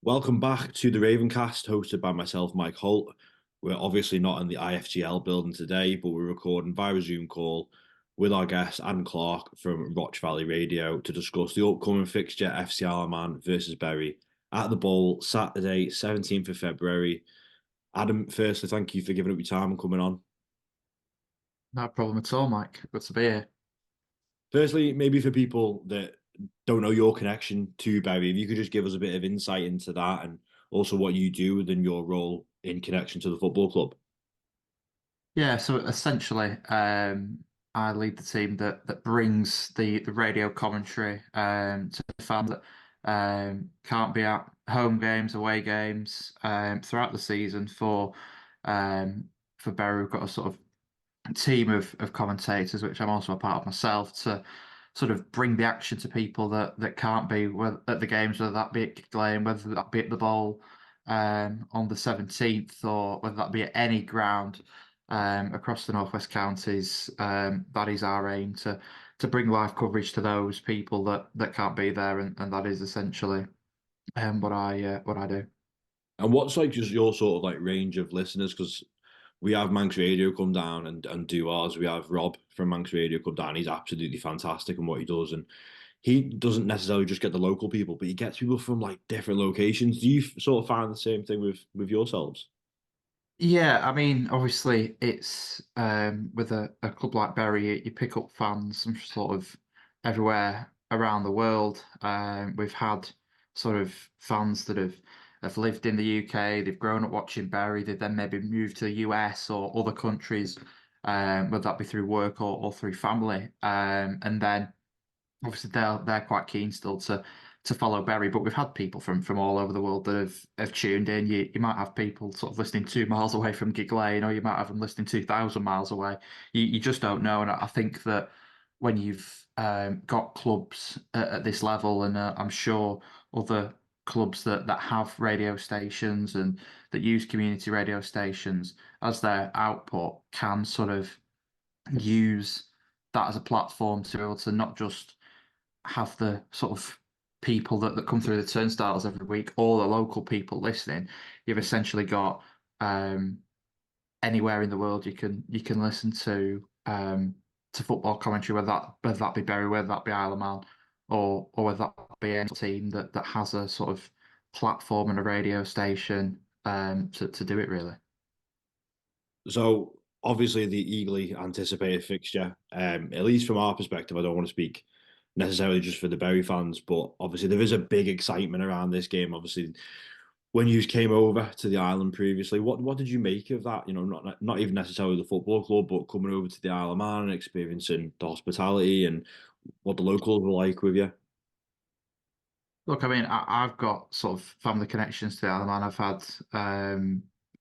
Welcome back to the Ravencast, hosted by myself, Mike Holt. We're obviously not in the IFGL building today, but we're recording via a Zoom call with our guest Adam Clark from Roch Valley Radio to discuss the upcoming fixture FC Isle of Man versus Bury at the Bowl, Saturday, 17th of February. Adam, firstly, thank you for giving up your time and coming on. No problem at all, Mike. Good to be here. Firstly, maybe for people that don't know your connection to Bury, if you could just give us a bit of insight into that and also what you do within your role in connection to the football club. Yeah, so essentially, I lead the team that brings the radio commentary to fans that can't be at home games, away games throughout the season for Bury. We've got a sort of team of commentators, which I'm also a part of myself, to sort of bring the action to people that can't be at the games, whether that be at Gigg Lane, whether that be at the Bowl on the 17th, or whether that be at any ground across the Northwest Counties. That is our aim to bring live coverage to those people that can't be there, and that is essentially what I do. And what's like just your sort of like range of listeners? Because we have Manx Radio come down and do ours. We have Rob from Manx Radio come down. He's absolutely fantastic in what he does. And he doesn't necessarily just get the local people, but he gets people from like different locations. Do you sort of find the same thing with yourselves? Yeah, I mean, obviously, it's with a club like Bury, you pick up fans from sort of everywhere around the world. We've had sort of fans that have lived in the UK, they've grown up watching Bury, they've then maybe moved to the US or other countries, whether that be through work or through family. And then obviously they're quite keen still to follow Berry, but we've had people from all over the world that have tuned in. You might have people sort of listening 2 miles away from Gigg Lane, or you might have them listening 2,000 miles away. You just don't know, and I think that when you've got clubs at this level, and I'm sure other clubs that have radio stations and that use community radio stations as their output can sort of use that as a platform to be able to not just have the sort of people that come through the turnstiles every week, all the local people listening. You've essentially got anywhere in the world you can listen to football commentary, whether that be Bury, whether that be Isle of Man, or whether that be any team that has a sort of platform and a radio station to do it really. So obviously the eagerly anticipated fixture, at least from our perspective, I don't want to speak necessarily just for the Bury fans, but obviously there is a big excitement around this game. Obviously, when you came over to the island previously, what did you make of that? You know, not even necessarily the football club, but coming over to the Isle of Man and experiencing the hospitality and what the locals were like with you. Look, I mean, I've got sort of family connections to the Isle of Man. I've had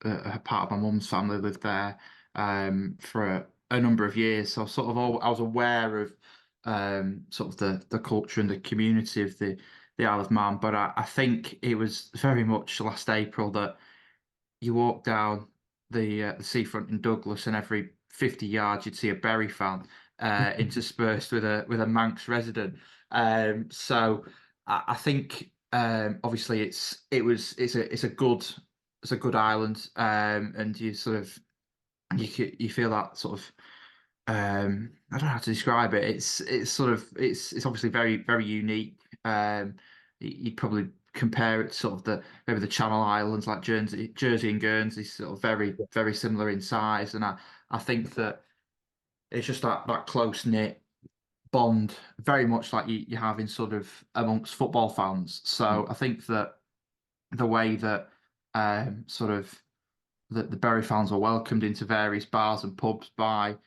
a part of my mum's family lived there for a number of years, so sort of I was aware of sort of the culture and the community of the Isle of Man. But I think it was very much last April that you walk down the seafront in Douglas, and every 50 yards you'd see a Bury fan interspersed with a Manx resident. So I think obviously it's a good island, and you sort of you feel that sort of I don't know how to describe it. It's sort of it's obviously very unique. You'd probably compare it to sort of maybe the Channel Islands like Jersey and Guernsey, sort of very similar in size. And I think that it's just that close knit bond, very much like you have in sort of amongst football fans. So I think that the way that sort of the Bury fans were welcomed into various bars and pubs by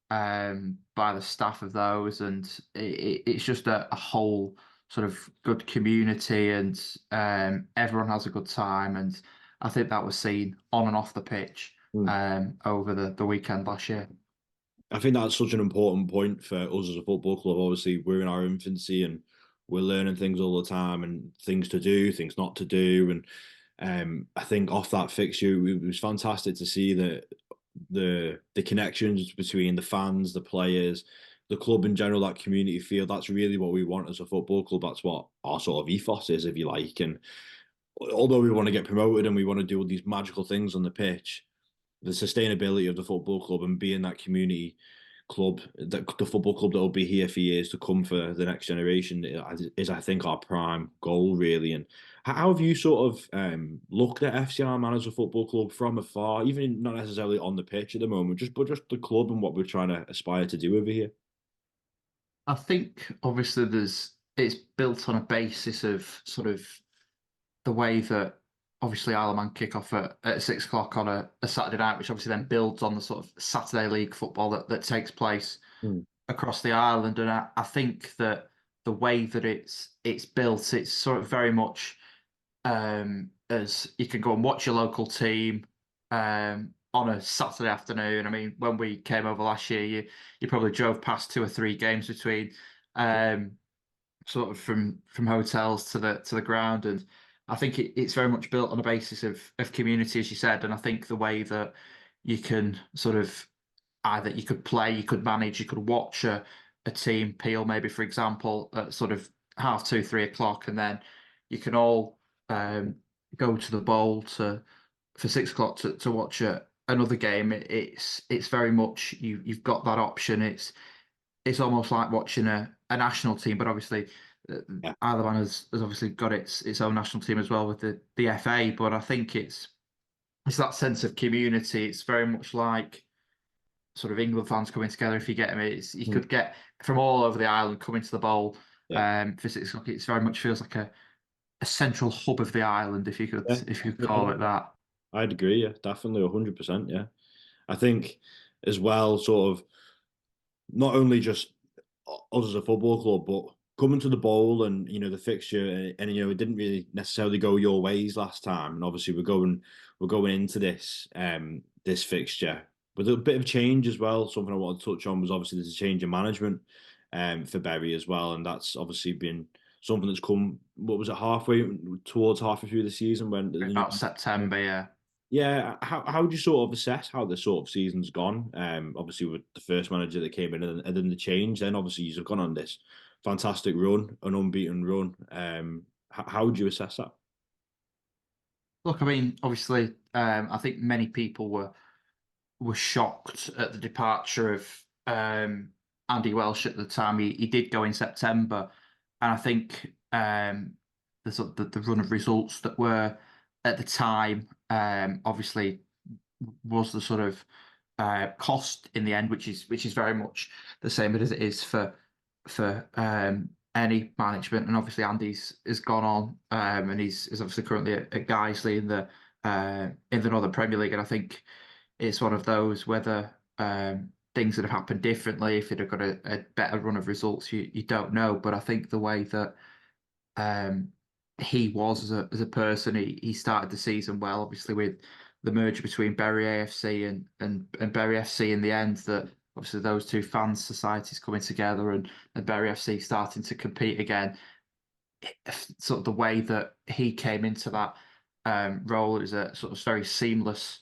the staff of those, and it's just a whole sort of good community, and everyone has a good time, and I think that was seen on and off the pitch Mm. over the weekend last year. I think that's such an important point for us as a football club. Obviously, we're in our infancy and we're learning things all the time and things to do, things not to do. And I think off that fixture, it was fantastic to see the connections between the fans, the players, the club in general, that community feel. That's really what we want as a football club. That's what our sort of ethos is, if you like. And although we want to get promoted and we want to do all these magical things on the pitch, the sustainability of the football club and being that community club, that the football club that will be here for years to come for the next generation is, I think, our prime goal really. And how have you sort of looked at FCR Man as a football club from afar, even not necessarily on the pitch at the moment, just the club and what we're trying to aspire to do over here? I think obviously it's built on a basis of sort of the way that obviously Isle of Man kick off at 6 o'clock on a Saturday night, which obviously then builds on the sort of Saturday league football that takes place Mm. across the island. And I think that the way that it's built, it's sort of very much as you can go and watch your local team on a Saturday afternoon. I mean, when we came over last year, you probably drove past 2 or 3 games between um, sort of from hotels to the ground, and I think it's very much built on a basis of community, as you said. And I think the way that you can sort of either you could play, you could manage, you could watch a team Peel maybe, for example, at sort of half 2, 3 o'clock, and then you can all um, go to the bowl to for 6 o'clock to watch another game. It's very much you've got that option. It's almost like watching a national team, but obviously Yeah. Isle of Man has obviously got its own national team as well with the FA. But I think it's that sense of community. It's very much like sort of England fans coming together. If you get me, you Mm. could get from all over the island coming to the bowl Yeah. for 6 o'clock. It's very much feels like a central hub of the island, Yeah. if you could Yeah. call it that. I'd agree. Yeah, definitely 100%. Yeah. I think as well, sort of not only just us as a football club, but coming to the bowl and the fixture, and it didn't really necessarily go your ways last time, and obviously we're going into this fixture with a bit of change as well. Something I want to touch on was obviously there's a change in management for Berry as well, and that's obviously been something that's come. What was it, halfway through the season when the new About September, yeah. yeah, how would you sort of assess how the sort of season's gone? Obviously with the first manager that came in and then the change, then obviously you've gone on this fantastic run, an unbeaten run. How would you assess that? Look, I mean, obviously, I think many people were shocked at the departure of Andy Welsh at the time. He did go in September, and I think the sort of the run of results that were at the time obviously was the sort of cost in the end, which is very much the same as it is for any management. And obviously, Andy's has gone on, and is obviously currently at Guiseley in the Northern Premier League. And I think it's one of those whether things that have happened differently, if it had got a better run of results, you don't know. But I think the way that um, he was as a person, he started the season well, obviously with the merger between Bury AFC and Bury FC in the end, that obviously those two fan societies coming together and Bury FC starting to compete again. Sort of the way that he came into that role is a sort of very seamless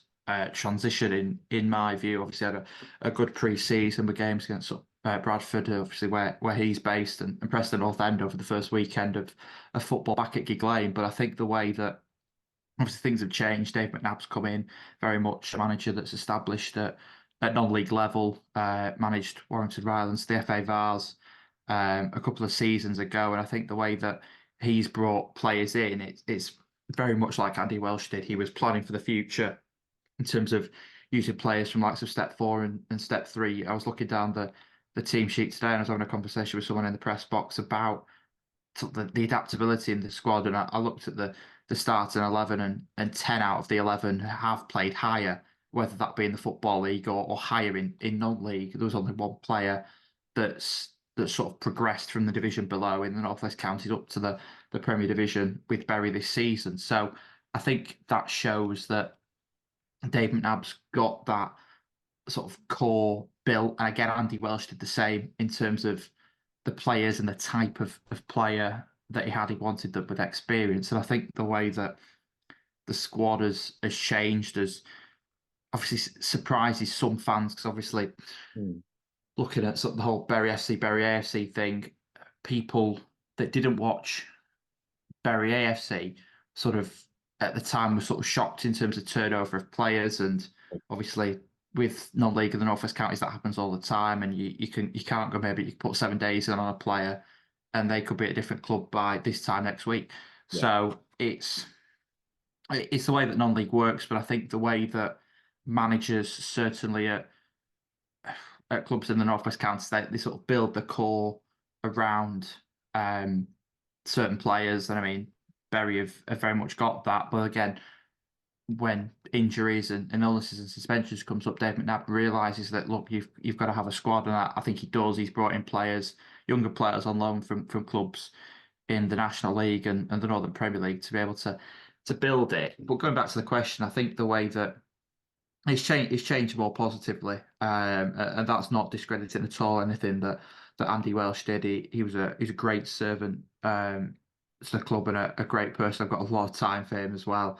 transition in my view. Obviously had a good pre-season with games against Bradford, obviously where he's based, and Preston North End over the first weekend of football back at Gig Lane. But I think the way that obviously things have changed. Dave McNabb's come in, very much a manager that's established at non-league level, managed Warrington Rylands, the FA Vars a couple of seasons ago. And I think the way that he's brought players in, it's very much like Andy Welsh did. He was planning for the future in terms of using players from likes of step four and step three. I was looking down the team sheet today and I was having a conversation with someone in the press box about the adaptability in the squad, and I looked at the starting 11, and 10 out of the 11 have played higher, whether that be in the Football League or higher in non-league. There was only one player that's sort of progressed from the division below in the North West Counties up to the Premier Division with Bury this season. So I think that shows that Dave McNabb's got that sort of core built. And again, Andy Welsh did the same in terms of the players and the type of player that he had. He wanted them with experience. And I think the way that the squad has changed has obviously surprises some fans because obviously Mm. looking at sort of the whole Bury FC, Bury AFC thing, people that didn't watch Bury AFC sort of at the time was sort of shocked in terms of turnover of players, and obviously with non-league in the North West Counties that happens all the time, and you can't go, maybe you can put 7 days in on a player, and they could be at a different club by this time next week. Yeah. So it's the way that non-league works, but I think the way that managers certainly at clubs in the North West Counties, they sort of build the core around um, certain players. And I mean, Bury have very much got that. But again, when injuries and illnesses and suspensions comes up, Dave McNabb realises that, look, you've got to have a squad, and I think he does. He's brought in players, younger players on loan from clubs in the National League and the Northern Premier League to be able to build it. But going back to the question, I think the way that it's changed more positively, and that's not discrediting at all anything that Andy Welsh did. He's a great servant to the club and a great person. I've got a lot of time for him as well.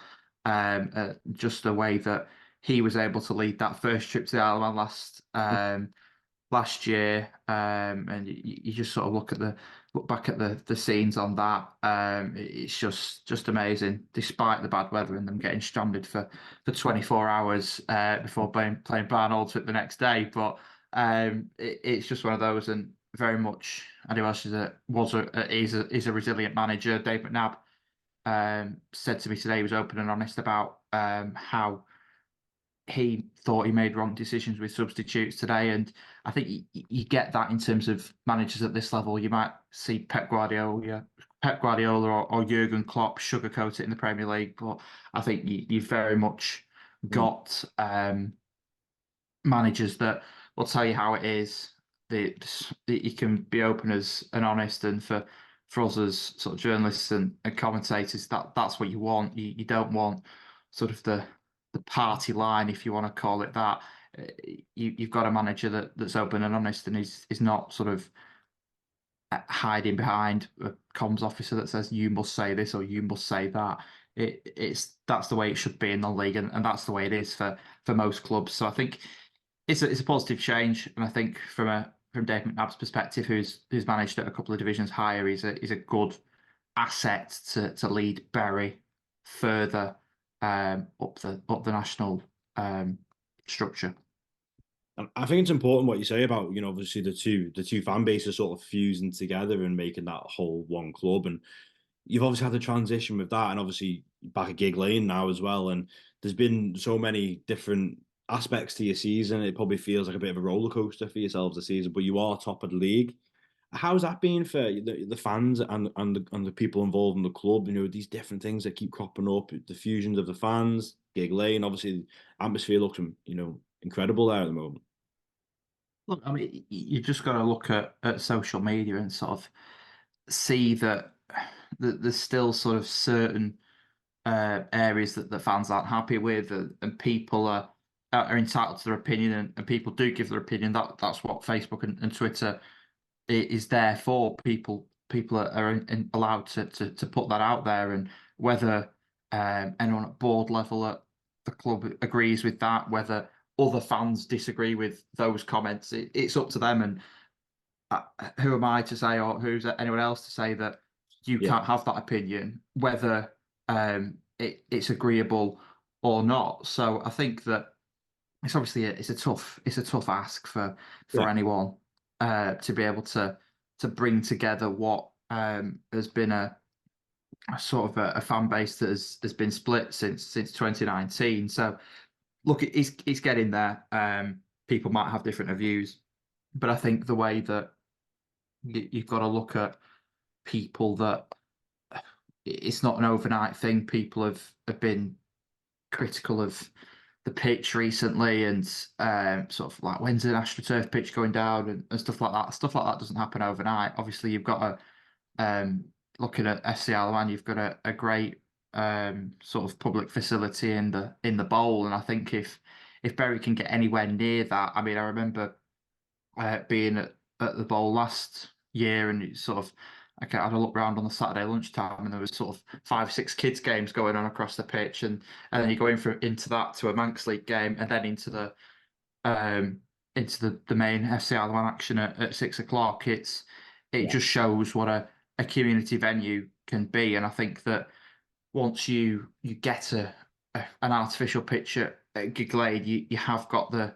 Just the way that he was able to lead that first trip to the Isle of Man last year, and you just sort of look back at the scenes on that. It's just amazing, despite the bad weather and them getting stranded for 24 hours before playing Barnolds the next day. But it's just one of those, and very much Andy Welsh is a resilient manager. Dave McNabb said to me today he was open and honest about how he thought he made wrong decisions with substitutes today, and I think you get that in terms of managers at this level. You might see Pep Guardiola or Jurgen Klopp sugarcoat it in the Premier League, but I think you've very much got managers that will tell you how it is. That you can be open as and honest, and for us as sort of journalists and commentators, that's what you want. You don't want sort of the party line, if you want to call it that. You've got a manager that's open and honest, and is not sort of hiding behind a comms officer that says you must say this or you must say that. That's the way it should be in the league, and that's the way it is for most clubs. So I think it's a positive change, and I think from Dave McNabb's perspective, who's managed at a couple of divisions higher, he's a good asset to lead Bury further up the national structure. And I think it's important what you say about, obviously the two fan bases sort of fusing together and making that whole one club. And you've obviously had the transition with that, and obviously back at Gig Lane now as well. And there's been so many different aspects to your season. It probably feels like a bit of a roller coaster for yourselves this season, but you are top of the league. How's that been for the fans and the people involved in the club? These different things that keep cropping up, the fusions of the fans, Gig Lane, obviously atmosphere looks incredible there at the moment. Look, I mean, you just got to look at social media and sort of see that there's still sort of certain areas that the fans aren't happy with, and people are entitled to their opinion, and people do give their opinion. That's what Facebook and Twitter is there for. People are allowed to put that out there, and whether anyone at board level at the club agrees with that, whether other fans disagree with those comments, it's up to them. And who am I to say, or who's anyone else to say that you can't have that opinion, whether it's agreeable or not? So I think that it's obviously it's a tough ask for anyone to be able to bring together what has been a sort of a fan base that has been split since 2019. So look, it's getting there. People might have different views, but I think the way that you've got to look at people, that it's not an overnight thing. People have been critical of the pitch recently, and sort of like, when's the AstroTurf pitch going down and stuff like that. Stuff like that doesn't happen overnight. Obviously, you've got looking at FC Isle of Man, you've got a great sort of public facility in the bowl, and I think if Bury can get anywhere near that, I mean, I remember being at the bowl last year, and it's sort of, I had a look around on the Saturday lunchtime, and there was sort of 5-6 kids games going on across the pitch, and then you go into that to a Manx League game, and then into the main FC Isle of Man action at 6 o'clock. It just shows what a community venue can be, and I think that once you get an artificial pitch at Gig Lane, you have got the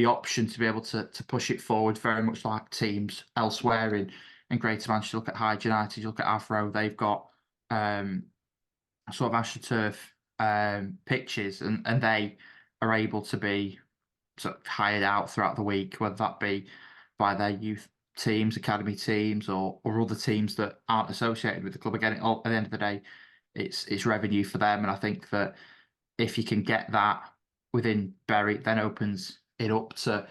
option to be able to push it forward, very much like teams elsewhere in Greater Manchester. Look at Hyde United, you look at Avro, they've got sort of AstroTurf pitches, and they are able to be sort of hired out throughout the week, whether that be by their youth teams, academy teams, or other teams that aren't associated with the club. Again, at the end of the day, it's revenue for them, and I think that if you can get that within Bury, then opens it up to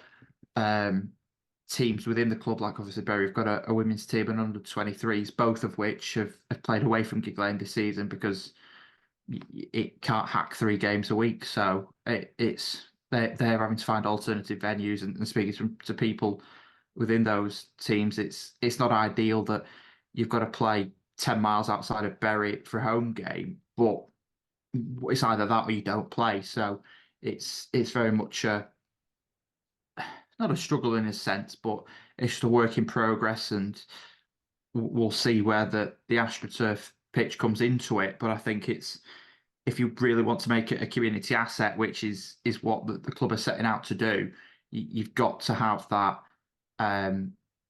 teams within the club. Like obviously Bury have got a women's team and under 23s, both of which have played away from Gig Lane this season because it can't hack 3 games a week. So it's they're having to find alternative venues, and speaking to people within those teams, it's not ideal that you've got to play 10 miles outside of Bury for a home game, but it's either that or you don't play. So it's very much not a struggle in a sense, but it's just a work in progress, and we'll see where the AstroTurf pitch comes into it. But I think it's, if you really want to make it a community asset, which is what the club are setting out to do, you've got to have that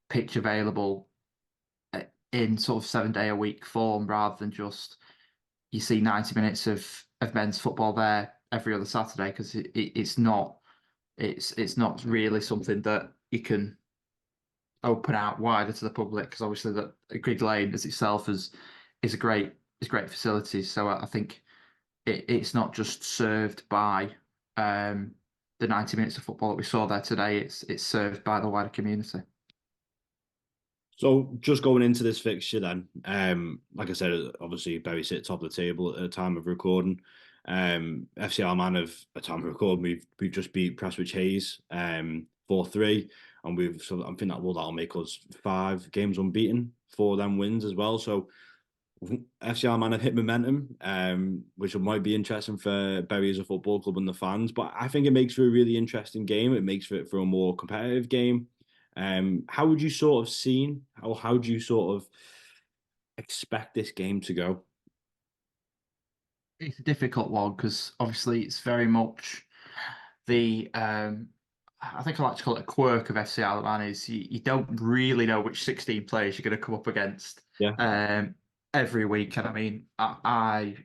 pitch available in sort of 7-day-a-week form, rather than just you see 90 minutes of men's football there every other Saturday, because it's not really something that you can open out wider to the public, because obviously that Grig Lane as itself is a great facility. So I think it's not just served by the 90 minutes of football that we saw there today. It's served by the wider community. So just going into this fixture then, like I said, obviously Bury sit top of the table at the time of recording. FC Alman have, at time of recording, we've just beat Prestwich Hayes 4-3, and I think that'll make us 5 games unbeaten, 4 of them wins as well. So FC Alman have hit momentum, which might be interesting for Bury as a football club and the fans. But I think it makes for a really interesting game. It makes for a more competitive game. How would you sort of how do you sort of expect this game to go? It's a difficult one because obviously it's very much the I think I like to call it a quirk of FC Isle of Man is you don't really know which 16 players you're going to come up against Yeah. every week. And I mean, I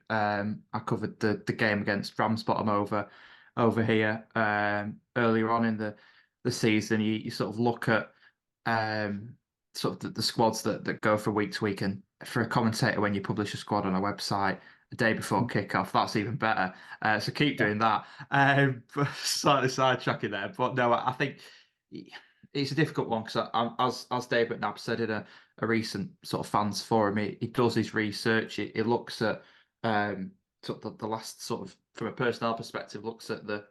covered the game against Ramsbottom over here earlier on in the season. You sort of look at sort of the squads that go from week to week, and for a commentator, when you publish a squad on a website the day before kickoff, that's even better. So keep doing that. Slightly sidetracking there, but no, I think it's a difficult one because as David Knapp said in a recent sort of fans forum, he does his research. He looks at sort of the last sort of, from a personnel perspective, looks at the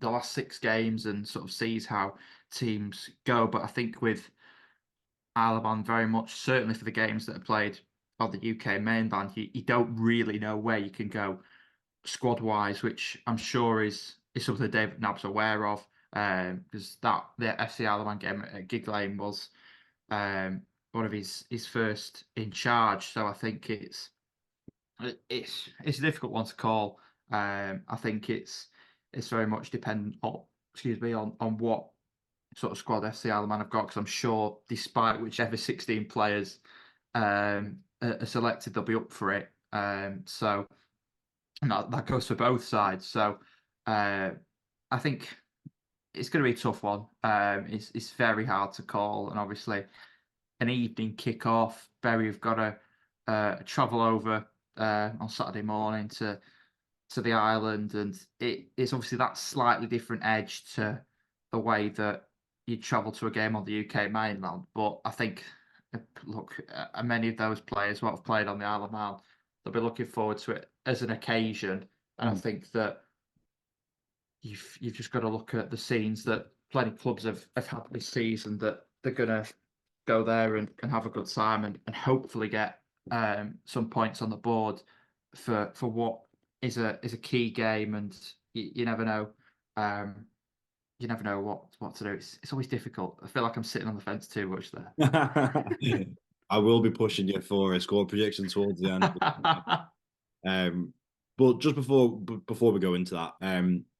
last 6 games and sort of sees how teams go. But I think with Isle of Man, very much certainly for the games that are played on the UK mainland, you don't really know where you can go squad wise, which I'm sure is something David Knapp's aware of, because the FC Isle of Man game at Gig Lane was one of his first in charge. So I think it's a difficult one to call. I think it's very much dependent on, on what sort of squad FC Isle of Man have got, because I'm sure despite whichever 16 players are selected, they'll be up for it. So and that goes for both sides. So I think it's going to be a tough one. It's very hard to call, and obviously an evening kick-off. Bury have got to travel over on Saturday morning to the island, and it's obviously that slightly different edge to the way that you travel to a game on the UK mainland. But I think, look, many of those players who have played on the Isle of Man, they'll be looking forward to it as an occasion. And I think that you've just got to look at the scenes that plenty of clubs have had this season, that they're going to go there and have a good time and hopefully get some points on the board for what is a key game. And you never know. You never know what to do. It's always difficult. I feel like I'm sitting on the fence too much there. I will be pushing you for a score prediction towards the end. Um, but just before we go into that,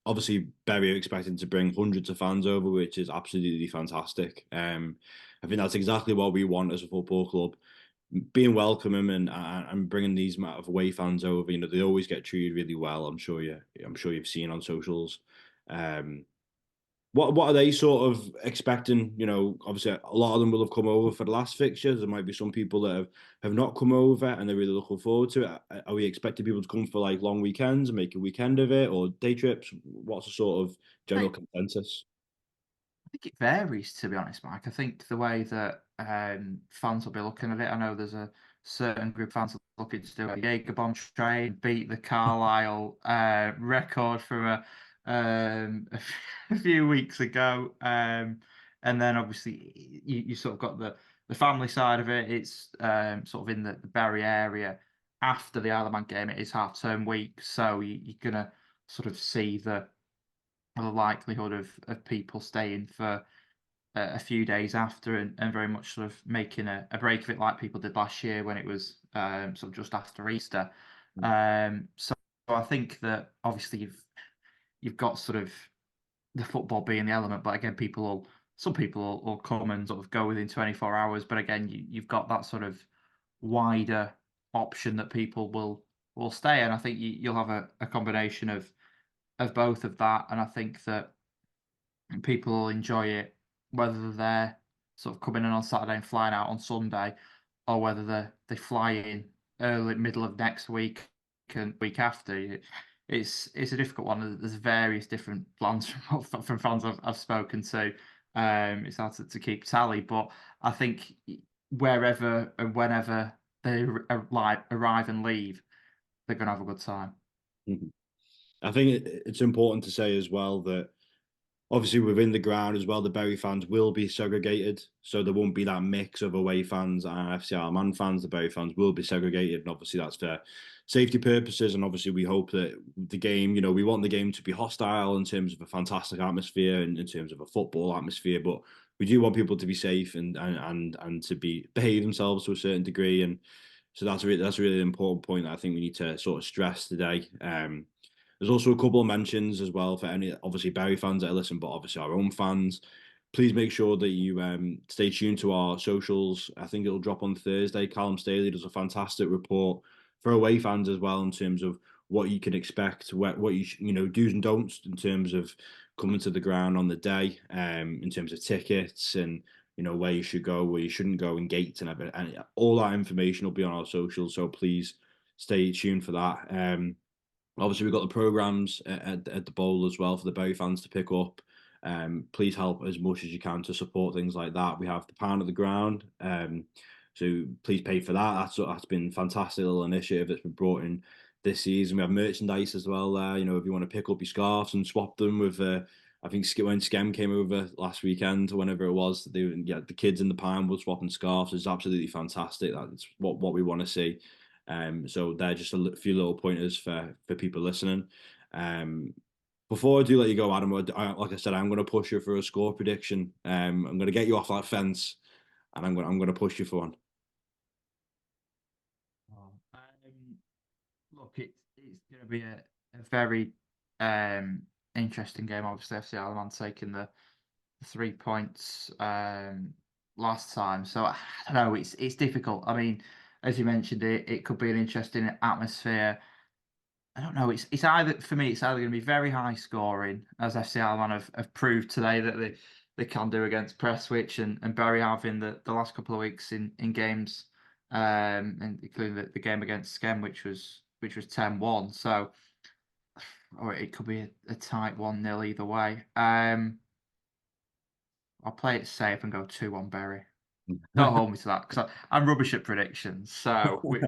obviously Bury are expecting to bring hundreds of fans over, which is absolutely fantastic. I think that's exactly what we want as a football club. Being welcoming and bringing these amount of away fans over, they always get treated really well. I'm sure you've seen on socials. Um, what are they sort of expecting? Obviously a lot of them will have come over for the last fixtures. There might be some people that have not come over and they're really looking forward to it. Are we expecting people to come for like long weekends and make a weekend of it, or day trips? What's the sort of general consensus? I think it varies, to be honest, Mike. I think the way that fans will be looking at it, I know there's a certain group of fans looking to do a Jaeger bomb train, beat the Carlisle record from a few weeks ago. And then obviously you sort of got the family side of it. It's sort of in the Bury area. After the Isle of Man game, it is half-term week, so you're gonna sort of see the likelihood of people staying for a few days after and very much sort of making a break of it like people did last year when it was sort of just after Easter. So I think that obviously you've got sort of the football being the element, but again, some people will come and sort of go within 24 hours. But again, you've got that sort of wider option that people will stay, and I think you'll have a combination of both of that, and I think that people will enjoy it, whether they're sort of coming in on Saturday and flying out on Sunday, or whether they fly in early middle of next week and week after. It's a difficult one. There's various different plans from fans I've spoken to. It's hard to keep tally, but I think wherever and whenever they arrive and leave, they're going to have a good time. Mhm. I think it's important to say as well that obviously within the ground as well, the Bury fans will be segregated, so there won't be that mix of away fans and FC Man fans. The Bury fans will be segregated, and obviously that's for safety purposes. And obviously we hope that the game, we want the game to be hostile in terms of a fantastic atmosphere and in terms of a football atmosphere, but we do want people to be safe and to be behave themselves to a certain degree. And so that's a really important point that I think we need to sort of stress today. There's also a couple of mentions as well for any obviously Barry fans that listen, but obviously our own fans. Please make sure that you stay tuned to our socials. I think it'll drop on Thursday. Callum Staley does a fantastic report for away fans as well in terms of what you can expect, what do's and don'ts in terms of coming to the ground on the day, in terms of tickets and where you should go, where you shouldn't go, and gates and everything. And all that information will be on our socials. So please stay tuned for that. Obviously, we've got the programs at the bowl as well for the Bury fans to pick up. Please help as much as you can to support things like that. We have the pound of the ground, so please pay for that. That's been a fantastic little initiative that's been brought in this season. We have merchandise as well there. If you want to pick up your scarves and swap them with, I think when Skem came over last weekend, or whenever it was, the kids in the pound were swapping scarves. It's absolutely fantastic. That's what we want to see. So they're just a few little pointers for people listening. Um, Before I do let you go, Adam, like I said, I'm going to push you for a score prediction. I'm going to get you off that fence, and I'm going to push you for one. Oh, look, it's going to be a very interesting game. Obviously, FC Isle of Man taking the 3 points last time, so I don't know. It's difficult. I mean, as you mentioned, it could be an interesting atmosphere. I don't know. It's either for me. It's either going to be very high scoring, as FC Alman have proved today that they can do against Prestwich and Bury have in the last couple of weeks in games, and including the game against Skem, which was 10-1. So, or it could be a tight 1-0 either way. I'll play it safe and go 2-1 Bury. Don't hold me to that because I'm rubbish at predictions. So we'll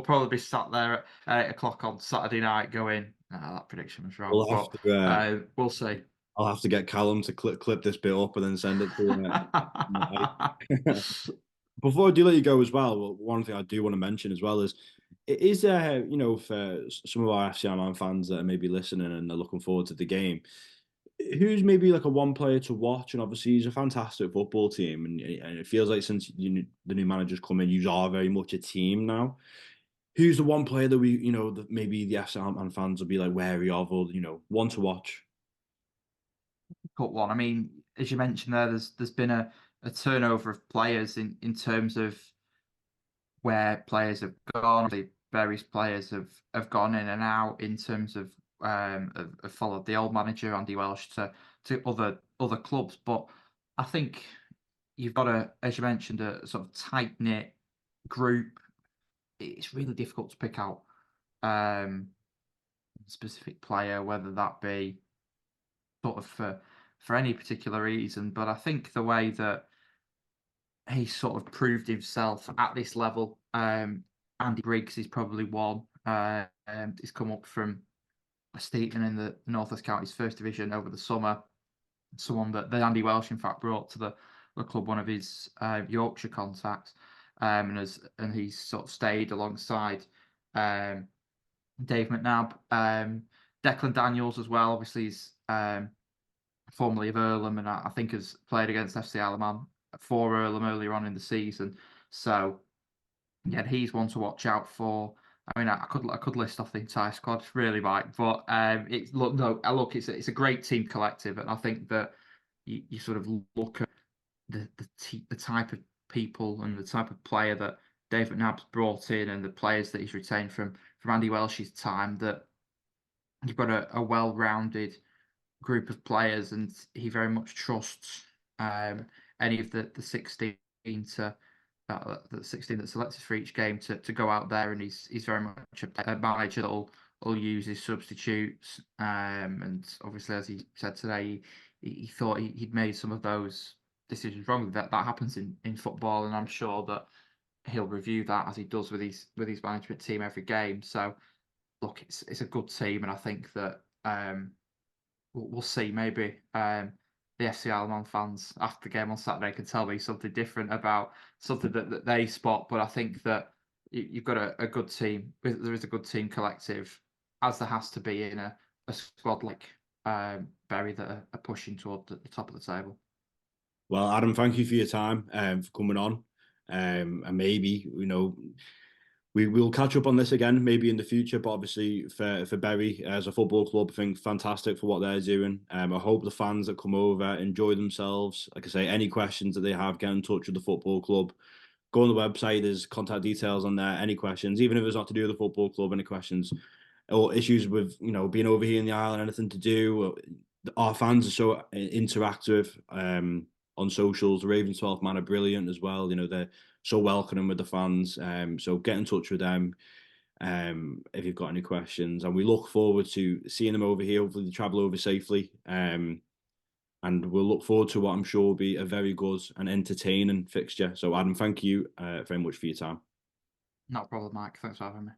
probably be sat there at 8 o'clock on Saturday night going, "Nah, that prediction was wrong." We'll have But to. we'll see. I'll have to get Callum to clip this bit up and then send it to. Before I do let you go as well, one thing I do want to mention as well is there, for some of our FC Milan fans that are maybe listening and they're looking forward to the game, who's maybe like a one player to watch? And obviously, he's a fantastic football team, and it feels like since the new managers come in, you are very much a team now. who's the one player that we, that maybe the FC fans will be like wary of, or one to watch? Cut one. I mean, as you mentioned there, there's been a turnover of players in terms of where players have gone. The various players have gone in and out in terms of followed the old manager Andy Welsh to other clubs. But I think you've got as you mentioned, a sort of tight knit group. It's really difficult to pick out um, a specific player, whether that be sort of for any particular reason. But I think the way that he sort of proved himself at this level, Andy Briggs is probably one. He's come up from Steeton in the North West Counties First Division over the summer. Someone that Andy Welsh, in fact, brought to the club, one of his Yorkshire contacts, and he's sort of stayed alongside um, Dave McNabb. Declan Daniels as well. Obviously, he's formerly of Earlham, and I think has played against FC Isle of Man for Earlham earlier on in the season. So yeah, he's one to watch out for. I mean, I could list off the entire squad, really, Mike. But it's look no, look, it's a great team collective, and I think that you sort of look at the type of people and the type of player that David Knapp's brought in, and the players that he's retained from Andy Welsh's time. That you've got a well-rounded group of players, and he very much trusts any of the 16 to the 16 that's selected for each game to go out there, and he's very much a manager that'll use his substitutes. And obviously, as he said today, he thought he'd made some of those decisions wrong. That happens in football, and I'm sure that he'll review that as he does with his management team every game. So look, it's a good team, and I think that we'll see. Maybe the FC Isle of Man fans after the game on Saturday can tell me something different about something that they spot. But I think that you've got a good team. There is a good team collective, as there has to be in a squad like Bury that are pushing toward the top of the table. Well, Adam, thank you for your time, for coming on. And maybe, we will catch up on this again, maybe in the future. But obviously, for Bury as a football club, I think fantastic for what they're doing. I hope the fans that come over enjoy themselves. Like I say, any questions that they have, get in touch with the football club. Go on the website. There's contact details on there. Any questions, even if it's not to do with the football club, any questions or issues with being over here in the island, anything to do. Our fans are so interactive on socials. The Ravens 12 man are brilliant as well. They're so welcoming with the fans. So get in touch with them if you've got any questions. And we look forward to seeing them over here. Hopefully they travel over safely. And we'll look forward to what I'm sure will be a very good and entertaining fixture. So Adam, thank you very much for your time. Not a problem, Mike. Thanks for having me.